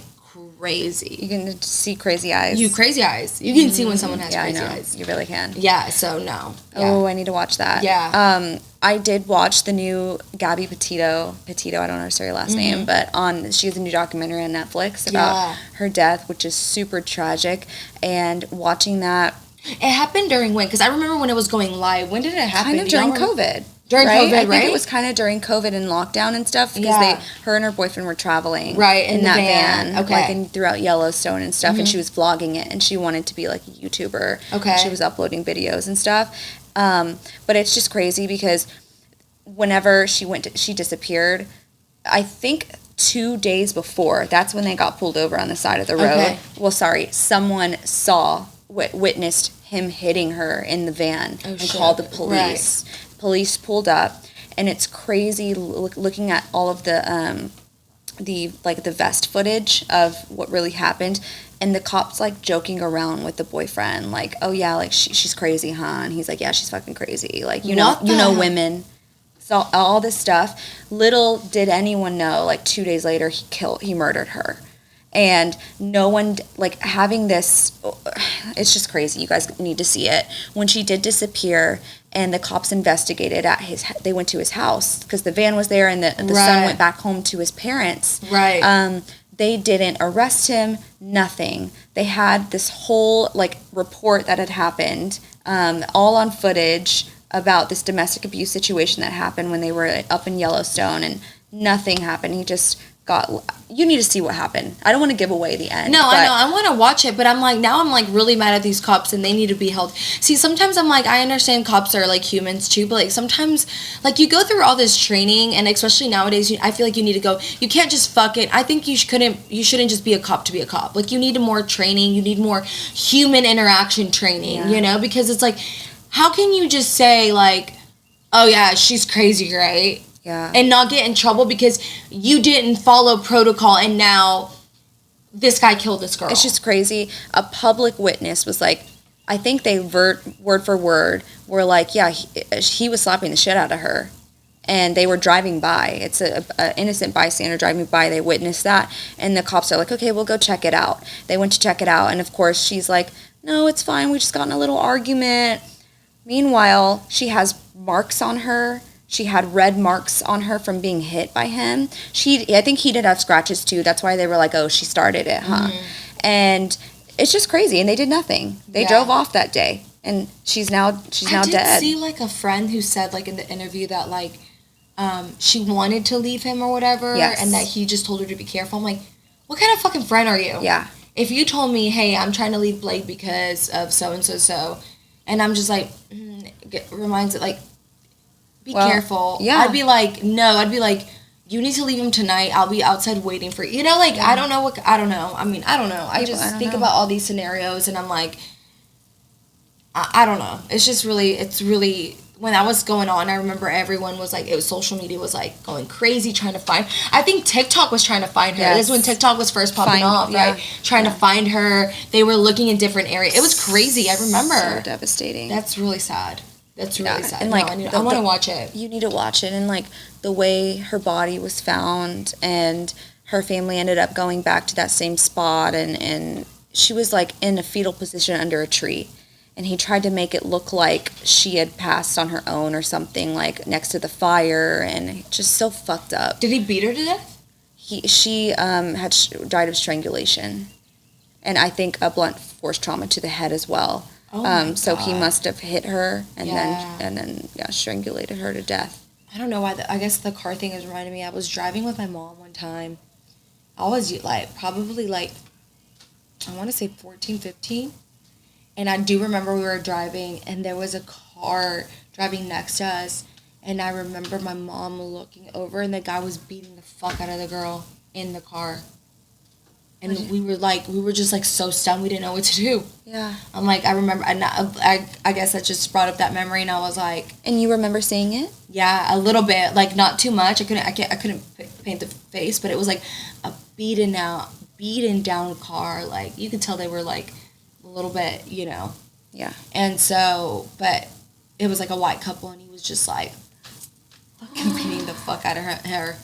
crazy. You can see crazy eyes. Crazy eyes. You can see when someone has crazy eyes. You really can. Yeah, so no. Yeah. Oh, I need to watch that. Yeah. I did watch the new Gabby Petito, I don't know her last name, but she has a new documentary on Netflix about her death, which is super tragic. And watching that, it happened during when? Because I remember when it was going live. When did it happen? kind of during COVID. During COVID, I think right? it was kind of during COVID and lockdown and stuff, because her and her boyfriend were traveling in that the van. Okay. like throughout Yellowstone and stuff, and she was vlogging it, and she wanted to be like a YouTuber. Okay. She was uploading videos and stuff, but it's just crazy because whenever she disappeared, I think 2 days before, that's when they got pulled over on the side of the road. Okay. Well, someone witnessed him hitting her in the van and called the police. Police pulled up, and it's crazy looking at all of the vest footage of what really happened, and the cops like joking around with the boyfriend, like, oh yeah, like she's crazy, huh? And he's like, yeah, she's fucking crazy, like, you know women. So all this stuff. Little did anyone know, like 2 days later he murdered her. And no one, like, having this, it's just crazy. You guys need to see it. When she did disappear and the cops investigated they went to his house because the van was there, and the son went back home to his parents. Right. They didn't arrest him, nothing. They had this whole, like, report that had happened, all on footage about this domestic abuse situation that happened when they were up in Yellowstone, and nothing happened. He just you need to see what happened. I don't want to give away the end. No, I know. I want to watch it, but I'm like, now I'm like really mad at these cops, and they need to be held. See, sometimes I'm like, I understand cops are like humans too, but like sometimes, like, you go through all this training, and especially nowadays, I feel like you need to go. You can't just fuck it. I think you shouldn't just be a cop to be a cop. Like, you need more training. You need more human interaction training. You know, because it's like, how can you just say like, oh yeah, she's crazy, right? Yeah. And not get in trouble because you didn't follow protocol, and now this guy killed this girl. It's just crazy. A public witness was like, I think they word for word were like, yeah, he was slapping the shit out of her. And they were driving by. It's a innocent bystander driving by. They witnessed that. And the cops are like, okay, we'll go check it out. They went to check it out. And of course, she's like, no, it's fine. We just got in a little argument. Meanwhile, she has marks on her. She had red marks on her from being hit by him. I think he did have scratches too. That's why they were like, oh, she started it, huh? Mm-hmm. And it's just crazy. And they did nothing. They drove off that day. And she's now dead. I did see like a friend who said like in the interview that like she wanted to leave him or whatever. Yes. And that he just told her to be careful. I'm like, what kind of fucking friend are you? Yeah. If you told me, hey, I'm trying to leave Blake because of so-and-so, and I'm just like, reminds it like, be careful. Yeah. I'd be like, no. I'd be like, you need to leave him tonight. I'll be outside waiting for you. You know, like, I don't know. I mean, I don't know. I just think about all these scenarios, and I'm like, I don't know. It's really, when that was going on, I remember everyone was like, social media was like going crazy trying to find. I think TikTok was trying to find her. Yes. This is when TikTok was first popping off, right? Trying to find her. They were looking in different areas. It was crazy. I remember. So devastating. That's really sad. That's really sad. And like, I want to watch it. You need to watch it. And like the way her body was found, and her family ended up going back to that same spot, and she was like in a fetal position under a tree, and he tried to make it look like she had passed on her own or something, like next to the fire, and just so fucked up. Did he beat her to death? She had died of strangulation, and I think a blunt force trauma to the head as well. Oh so he must have hit her and then strangulated her to death. I don't know why. I guess the car thing is reminding me. I was driving with my mom one time. I was like probably like, I want to say 14, 15. And I do remember we were driving, and there was a car driving next to us. And I remember my mom looking over, and the guy was beating the fuck out of the girl in the car. And we were just like so stunned, we didn't know what to do. Yeah. I'm like, I remember, I guess that just brought up that memory, and I was like. And you remember seeing it? Yeah, a little bit, like not too much. I couldn't paint the face, but it was like a beaten down car. Like you could tell they were like a little bit, you know. Yeah. And so, but it was like a white couple, and he was just like fucking beating the fuck out of her.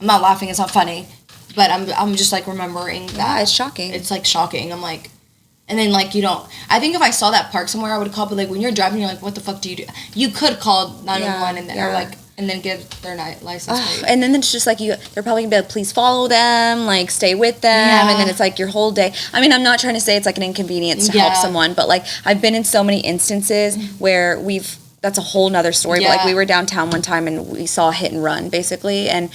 I'm not laughing. It's not funny. But I'm just, like, remembering that. Yeah, it's shocking. It's, like, shocking. I'm, like... And then, like, you don't... I think if I saw that park somewhere, I would have called. But, like, when you're driving, you're like, what the fuck do you do? You could call 911 or, like... And then get their license plate. And then it's just, like, they're probably going to be like, please follow them. Like, stay with them. Yeah. And then it's, like, your whole day. I mean, I'm not trying to say it's, like, an inconvenience to help someone. But, like, I've been in so many instances where that's a whole nother story. Yeah. But like we were downtown one time and we saw a hit and run basically, and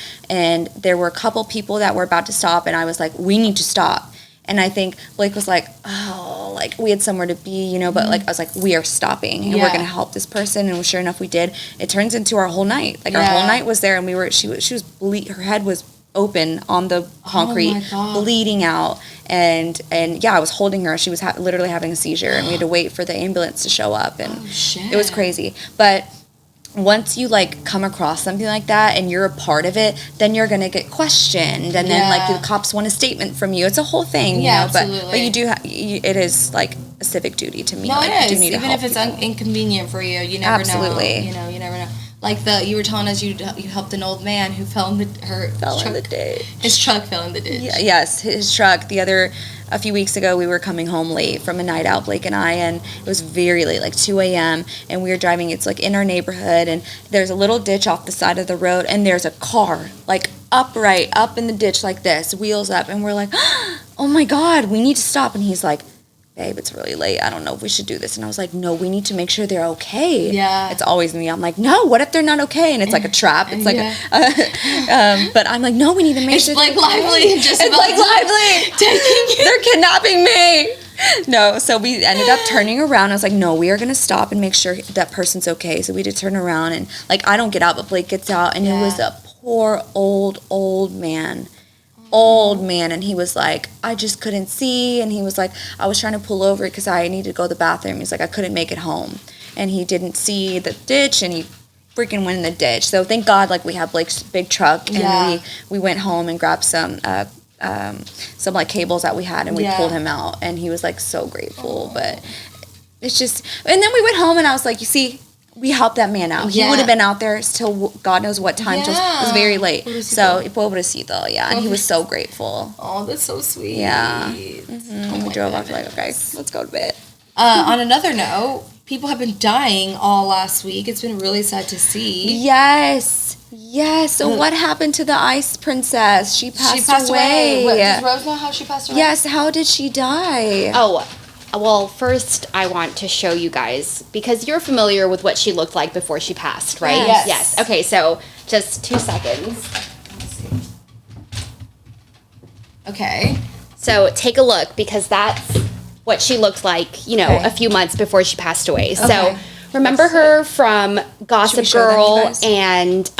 there were a couple people that were about to stop, and I was like, we need to stop. And I think Blake was like, oh, like we had somewhere to be, you know, but like I was like, we are stopping and we're gonna help this person, and sure enough we did. It turns into our whole night. Like our whole night was there, and she was her head was open on the concrete, bleeding out, and I was holding her. She was literally having a seizure, and we had to wait for the ambulance to show up, and it was crazy. But once you like come across something like that and you're a part of it, then you're gonna get questioned, and then like the cops want a statement from you. It's a whole thing, you know. But you do. It is like a civic duty to me. No, like, it is. You do need Even to if it's inconvenient for you, you never know. You know, you never know. Like you were telling us you helped an old man who fell in the ditch. His truck fell in the ditch. Yeah, yes, his truck. A few weeks ago, we were coming home late from a night out, Blake and I, and it was very late, like 2 a.m., and we were driving. It's like in our neighborhood, and there's a little ditch off the side of the road, and there's a car, like upright, up in the ditch like this, wheels up, and we're like, oh my God, we need to stop. And he's like, babe, it's really late. I don't know if we should do this. And I was like, no, we need to make sure they're okay. Yeah. It's always me. I'm like, no, what if they're not okay? And it's like a trap. It's like, but I'm like, no, we need to make sure. It's Blake Lively. It's Blake Lively. They're kidnapping me. No, so we ended up turning around. I was like, no, we are going to stop and make sure that person's okay. So we did turn around, and like, I don't get out, but Blake gets out, and it was a poor old man. And he was like, I just couldn't see, and he was like, I was trying to pull over because I needed to go to the bathroom. He's like, I couldn't make it home, and he didn't see the ditch, and he freaking went in the ditch. So thank God, like, we have Blake's big truck, and we went home and grabbed some like cables that we had, and we pulled him out, and he was like so grateful. But it's just, and then we went home, and I was like, you see, we helped that man out. He would have been out there till God knows what time. It was very late. So, pobrecito, and he was so grateful. Oh, that's so sweet. Yeah. Mm-hmm. And we drove off, like, okay, let's go to bed. On another note, people have been dying all last week. It's been really sad to see. Yes. So what happened to the ice princess? She passed away. Does Rose know how she passed away? Yes. How did she die? Oh, well, first I want to show you guys, because you're familiar with what she looked like before she passed, right? Yes. Okay, so just 2 seconds. Okay. So take a look, because that's what she looked like, you know, a few months before she passed away. Okay. So remember her from Gossip Girl and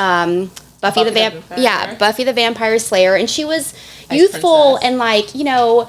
Buffy the Vampire Slayer, and she was youthful and like, you know,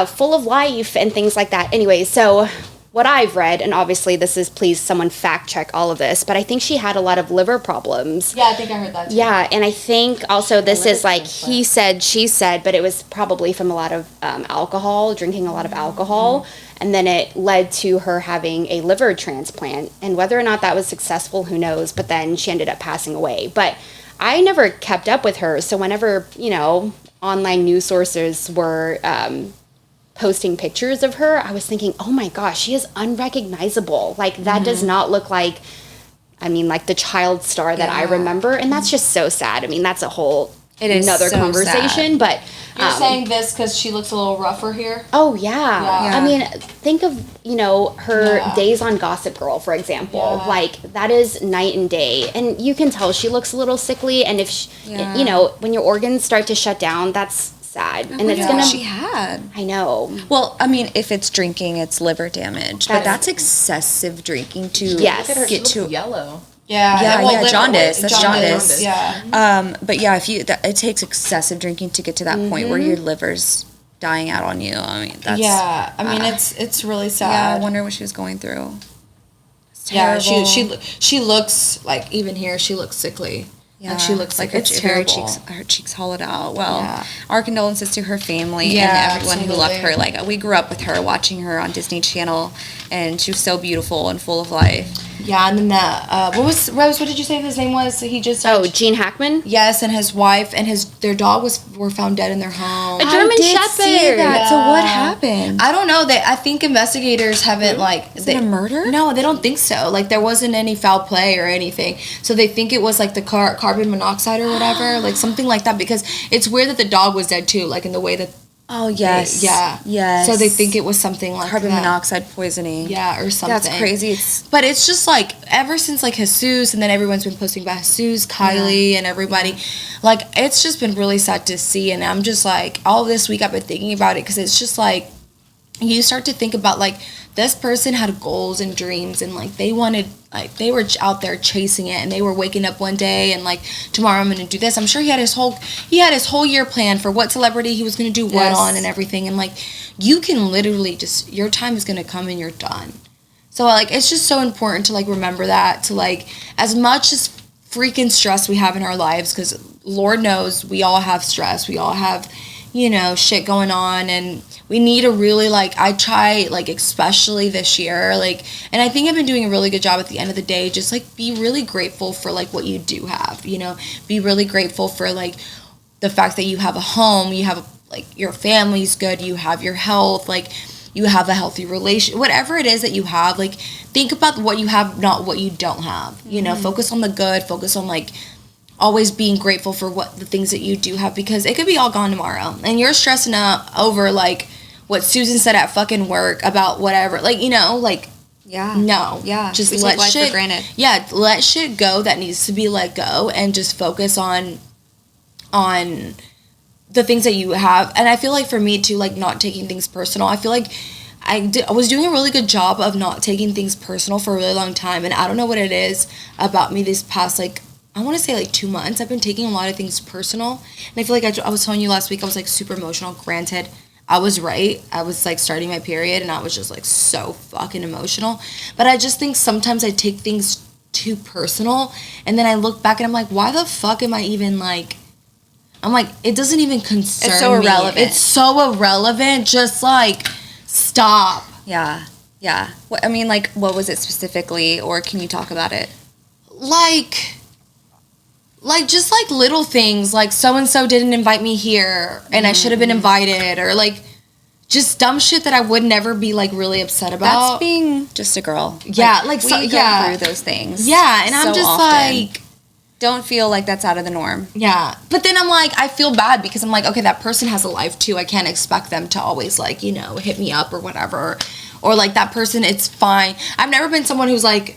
full of life and things like that. Anyway, so what I've read, and obviously this is, please someone fact check all of this, but I think she had a lot of liver problems. Yeah, I think I heard that too. Yeah, and I think also this is like he said, she said, but it was probably from a lot of alcohol, drinking a lot of alcohol, and then it led to her having a liver transplant, and whether or not that was successful, who knows, but then she ended up passing away. But I never kept up with her, so whenever, you know, online news sources were posting pictures of her, I was thinking, oh my gosh, she is unrecognizable. Like, that does not look like, I mean, like the child star that I remember. And that's just so sad. I mean, that's a whole another conversation. Sad. But you're saying this because she looks a little rougher here? Oh, yeah. I mean, think of, you know, her days on Gossip Girl, for example. Like, that is night and day. And you can tell she looks a little sickly. And if, you know, when your organs start to shut down, that's sad. And it's gonna. She had. I know. Well, I mean, if it's drinking, it's liver damage. But that's excessive drinking to get to yellow. Yeah, jaundice. That's jaundice. Yeah. But yeah, it takes excessive drinking to get to that point where your liver's dying out on you. I mean, that's. Yeah, I mean, it's really sad. Yeah, I wonder what she was going through. Yeah, she looks like, even here, she looks sickly. Yeah, like she looks like her cheeks hollowed out. Well, our condolences to her family and everyone who loved her. Like, we grew up with her, watching her on Disney Channel, and she was so beautiful and full of life. Yeah, and then Rose, what did you say his name was? He just Gene Hackman. Yes, and his wife and their dog were found dead in their home. A German Shepherd. See that. Yeah. So what happened? I don't know. I think investigators haven't Is it a murder? No, they don't think so. Like, there wasn't any foul play or anything. So they think it was like the carbon monoxide or whatever, like something like that. Because it's weird that the dog was dead too, like in the way that. Oh, yes. Yes. So they think it was something like carbon monoxide poisoning. Yeah, or something. That's crazy. But it's just like, ever since like Jesus, and then everyone's been posting about Jesus, Kylie, and everybody. Like, it's just been really sad to see. And I'm just like, all this week I've been thinking about it, because it's just like, you start to think about like, this person had goals and dreams, and like they were out there chasing it, and they were waking up one day and like, tomorrow I'm going to do this. I'm sure he had his whole year planned for what celebrity he was going to do what on and everything. And like, you can literally just, your time is going to come and you're done. So, like, it's just so important to, like, remember that, to, like, as much as freaking stress we have in our lives, because Lord knows we all have stress. We all have, you know, shit going on, and we need to really, like, I try, like, especially this year, like, and I think I've been doing a really good job at the end of the day, just, like, be really grateful for, like, what you do have, you know, be really grateful for, like, the fact that you have a home, you have, like, your family's good, you have your health, like, you have a healthy relation, whatever it is that you have, like, think about what you have, not what you don't have, you know, focus on the good, focus on, like, always being grateful for what the things that you do have, because it could be all gone tomorrow, and you're stressing out over, like, what Susan said at fucking work about whatever, like, you know, like, no, just let life shit for granted. Let shit go that needs to be let go, and just focus on the things that you have. And I feel like for me too, like, not taking things personal, I feel like I was doing a really good job of not taking things personal for a really long time, and I don't know what it is about me this past, like, I want to say, like, 2 months, I've been taking a lot of things personal, and I feel like I was telling you last week, I was, like, super emotional. Granted, I was right, I was, like, starting my period, and I was just, like, so fucking emotional, but I just think sometimes I take things too personal, and then I look back and I'm like, why the fuck am I even, like, I'm like, it doesn't even concern me. It's so irrelevant. It's so irrelevant. Just, like, stop. Yeah. What, I mean, like, what was it specifically, or can you talk about it? Like, just, like, little things, like, so-and-so didn't invite me here, and I should have been invited, or, like, just dumb shit that I would never be, like, really upset about. That's being just a girl. Yeah, we go through those things. Yeah, and I'm just, often. like... Don't feel like that's out of the norm. Yeah. But then I'm like, I feel bad because I'm like, okay, that person has a life too. I can't expect them to always, like, you know, hit me up or whatever. Or, like, that person, it's fine. I've never been someone who's like,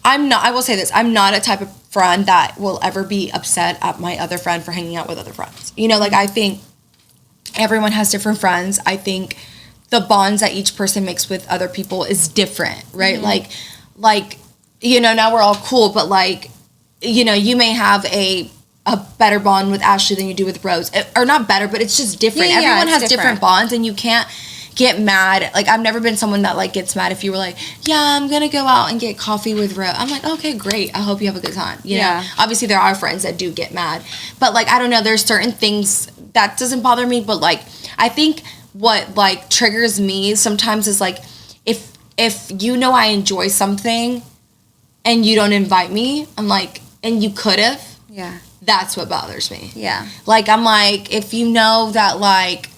I will say this, I'm not a type of friend that will ever be upset at my other friend for hanging out with other friends. You know, like, I think everyone has different friends. I think the bonds that each person makes with other people is different, right? Like, you know, now we're all cool, but, like, you know, you may have a better bond with Ashley than you do with Rose. Or not better, but it's just different. Yeah, Everyone has different. different bonds, and you can't get mad. Like, I've never been someone that, like, gets mad if you were like, yeah, I'm going to go out and get coffee with Rose. I'm like, okay, great. I hope you have a good time. You know? Obviously, there are friends that do get mad. But, like, I don't know. There's certain things that doesn't bother me. But, like, I think what, like, triggers me sometimes is, like, if you know I enjoy something and you don't invite me, I'm like, and you could have. Yeah. That's what bothers me. Yeah. Like, I'm like, if you know that, like,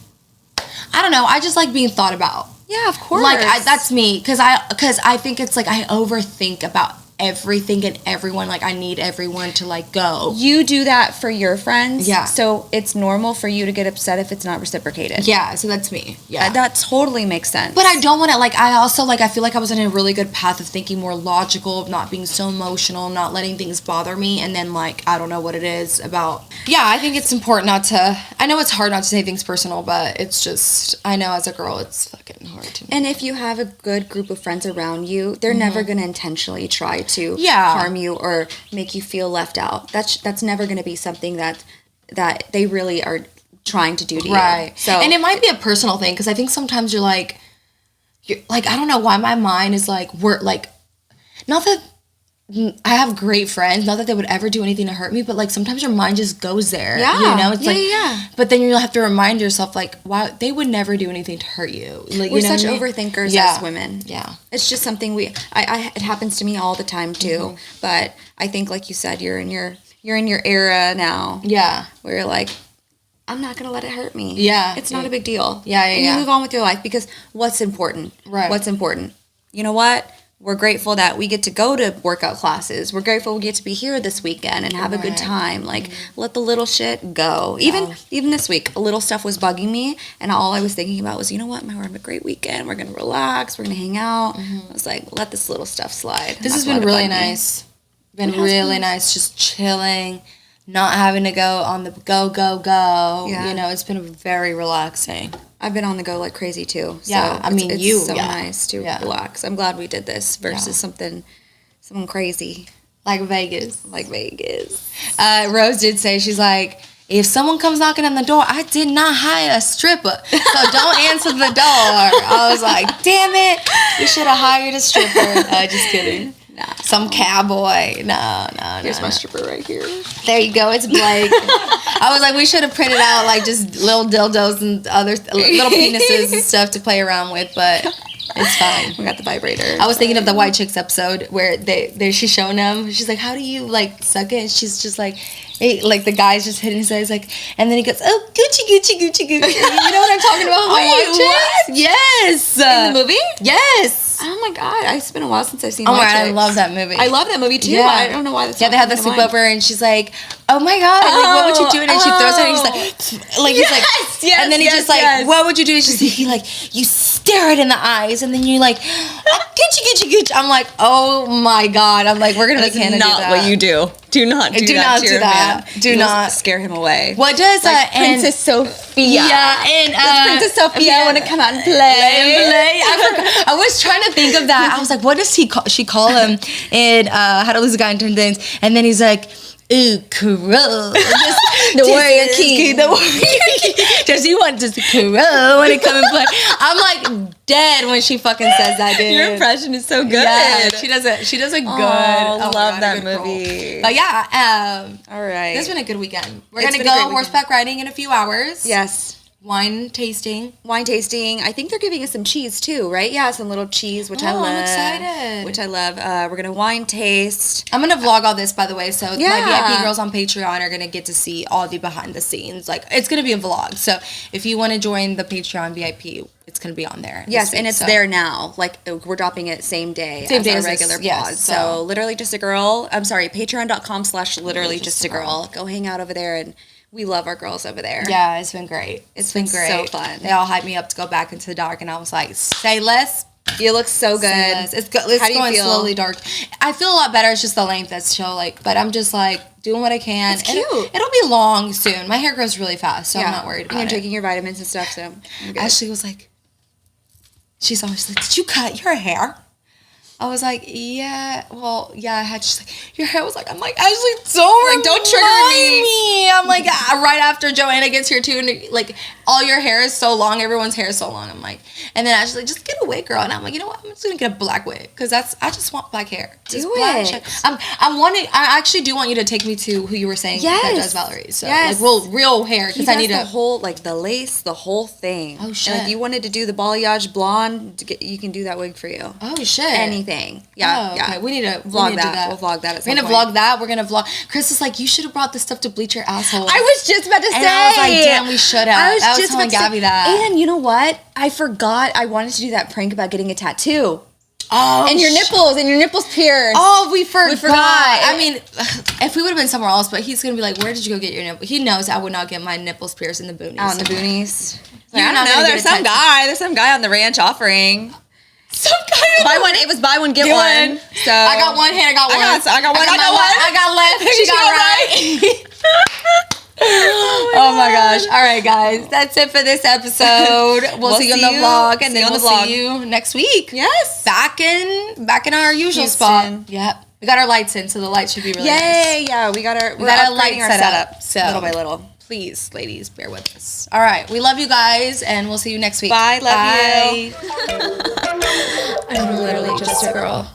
I don't know, I just like being thought about. Yeah, of course. Like, that's me, because I think it's, like, I overthink about everything and everyone. Like, I need everyone to, like, go. You do that for your friends. Yeah. So it's normal for you to get upset if it's not reciprocated. Yeah, so that's me. Yeah. That totally makes sense. But I don't want to, like, I also, like, I feel like I was in a really good path of thinking more logical, of not being so emotional, not letting things bother me, and then, like, I don't know what it is about. Yeah, I think it's important not to, I know it's hard not to say things personal, but it's just, I know as a girl, it's fucking hard to. And if you have a good group of friends around you, they're never going to intentionally try to Yeah. harm you or make you feel left out. That's never going to be something that they really are trying to do to you. Right. So, and it might be a personal thing, because I think sometimes you're like, I don't know why my mind is like, we're like, not that I have great friends, not that they would ever do anything to hurt me, but, like, sometimes your mind just goes there. Yeah. You know, it's Yeah, like, yeah. But then you'll have to remind yourself, like, wow, they would never do anything to hurt you. Like, we're you know such what I mean? overthinkers Yeah. as women. Yeah. It's just something it happens to me all the time too. But I think, like you said, you're in your era now. Yeah. Where you're like, I'm not going to let it hurt me. Yeah. It's not a big deal. Yeah, And yeah. you move on with your life, because what's important? Right. What's important? You know what? We're grateful that we get to go to workout classes. We're grateful we get to be here this weekend and have a good Right. time. Like, let the little shit go. Even this week, a little stuff was bugging me, and all I was thinking about was, you know what? We're having a great weekend. We're going to relax. We're going to hang out. I was like, let this little stuff slide. This has Not been to let it really bug me. nice. Been really nice, just chilling, not having to go on the go. Yeah. You know, it's been very relaxing. I've been on the go like crazy too. Yeah, So I mean, it's so yeah. nice to Yeah. relax. I'm glad we did this versus something crazy Like Vegas. like Vegas. Rose did say, she's like, if someone comes knocking on the door, I did not hire a stripper, so don't answer the door. I was like, damn it, you should have hired a stripper. Just kidding. Nah. Some cowboy. No. Here's my stripper right here. There you go. It's Blake. I was like, we should have printed out like just little dildos and other little penises and stuff to play around with, but it's fine. We got the vibrator. I was thinking of the White Chicks episode where she's showing them. She's like, how do you like suck it? And she's just like, hey, like the guy's just hitting his eyes like, and then he goes, oh, Gucci. You know what I'm talking about? Wait, White Chicks? Yes. In the movie? Yes. Oh my god, it's been a while since I've seen. Oh my White god, I Chicks. love that movie. I love that movie too. Yeah. I don't know why that's. Yeah, they had the sleepover, and she's like, "Oh my god, like, what would you do?" And she throws it, and he's like, he's like, and then he just like, "What would you do?" And she's like, you stare it in the eyes, and then you like, Gucci. I'm like, oh my god, I'm like, we're gonna make Hannah do that. Not what you do. Do not do that to your man. Do not scare him away. What does like Princess Sophia? Yeah, and does Princess Sophia want to come out and play? I was trying to think of that. I was like, what does she call him in How to Lose a Guy in 10 Days? And then he's like, ooh, Kuro. The Warrior King. Does he want to Kuro when he come and play? I'm like dead when she fucking says that, dude. Your impression is so good. Yeah, she does a good. Oh, love that movie. But yeah, all right. This has been a good weekend. We're going to go horseback riding in a few hours. Yes. Wine tasting. I think they're giving us some cheese too, right? Yeah, some little cheese, which I love. I'm excited. Which I love. We're going to wine taste. I'm going to vlog all this, by the way. So my VIP girls on Patreon are going to get to see all the behind the scenes. Like, it's going to be a vlog. So if you want to join the Patreon VIP, it's going to be on there. Yes, and it's there now. Like, we're dropping it same day as our regular pod. Yes, so literally just a girl. I'm sorry, patreon.com/literally just a girl. Go hang out over there, and we love our girls over there. Yeah, it's been great. It's been great. So fun. They all hyped me up to go back into the dark, and I was like, say less. You look so good. It's going slowly dark. I feel a lot better. It's just the length that's chill, like, but I'm just like doing what I can. It's cute. It'll be long soon. My hair grows really fast, so I'm not worried about it. And you're taking your vitamins and stuff, so Ashley was like, she's always like, did you cut your hair? I was like, yeah, I had. She's like, your hair was like, I'm like, Ashley, don't trigger me. I'm like, right after Joanna gets here too, and like, all your hair is so long, everyone's hair is so long. I'm like, and then Ashley's like, just get a wig, girl. And I'm like, you know what? I'm just gonna get a black wig because I just want black hair. Just do black it. I actually do want you to take me to who you were saying that does Valerie. So like, real hair because I need the whole like the lace, the whole thing. Oh shit! And if you wanted to do the balayage blonde, you can do that wig for you. Oh shit! Anything. Yeah. Oh, okay. We need to vlog that. Do that. We'll vlog that. We're gonna vlog that. We're gonna vlog. Chris is like, you should have brought this stuff to bleach your asshole. I was just about to say. And I was like, damn, we should have. I was telling Gabby that. And you know what? I forgot. I wanted to do that prank about getting a tattoo. Oh, and your nipples pierced. Oh, we forgot. I mean, if we would have been somewhere else, but he's gonna be like, where did you go get your nipples? He knows I would not get my nipples pierced in the boonies. Out in the boonies. Like, I don't know. There's some guy on the ranch offering. Some guy. It was buy one get one. So I got one hand. I got one. I got one. I got left. She got right. Oh my gosh. All right, guys. That's it for this episode. We'll see you on the vlog, and then we'll see you next week. Yes. Back in our usual spot. Yep. We got our lights in, so the lights should be really nice. Yeah. We got our light setup. So little by little. Please, ladies, bear with us. All right. We love you guys, and we'll see you next week. Bye. Love you. I'm literally just a girl.